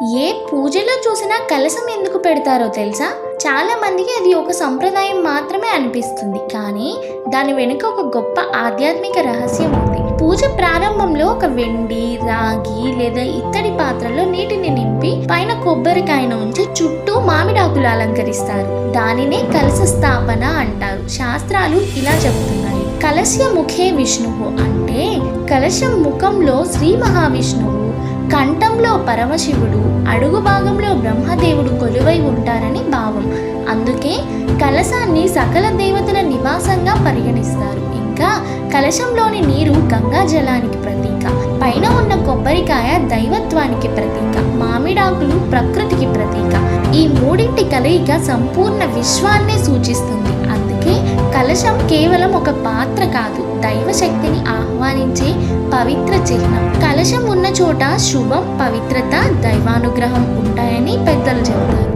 ఏ పూజలో చూసినా కలశం ఎందుకు పెడతారో తెలుసా? చాలా మందికి అది ఒక సంప్రదాయం మాత్రమే అనిపిస్తుంది, కానీ దాని వెనుక ఒక గొప్ప ఆధ్యాత్మిక రహస్యం ఉంది. పూజ ప్రారంభంలో ఒక వెండి, రాగి లేదా ఇత్తడి పాత్రలో నీటిని నింపి పైన కొబ్బరికాయను ఉంచి చుట్టూ మామిడాకులు అలంకరిస్తారు. దానినే కలశ స్థాపన అంటారు. శాస్త్రాలు ఇలా చెబుతున్నాయి: కలశ ముఖే విష్ణువు అంటే కలశం ముఖంలో శ్రీ మహావిష్ణువు, కంఠంలో పరమశివుడు, అడుగు భాగంలో బ్రహ్మదేవుడు కొలువై ఉంటారని భావం. అందుకే కలశాన్ని సకల దేవతల నివాసంగా పరిగణిస్తారు. ఇంకా కలశంలోని నీరు గంగా జలానికి ప్రతీక, పైన ఉన్న కొబ్బరికాయ దైవత్వానికి ప్రతీక, మామిడాకులు ప్రకృతికి ప్రతీక. ఈ మూడింటి కలయిక సంపూర్ణ విశ్వాన్నే సూచిస్తుంది. అందుకే కలశం కేవలం ఒక పాత్ర కాదు, దైవశక్తిని ఆహ్వానించే పవిత్ర చిహ్నం. కలశం ఉన్న చోట శుభం, పవిత్రత, దైవానుగ్రహం ఉంటాయని పెద్దలు చెబుతారు.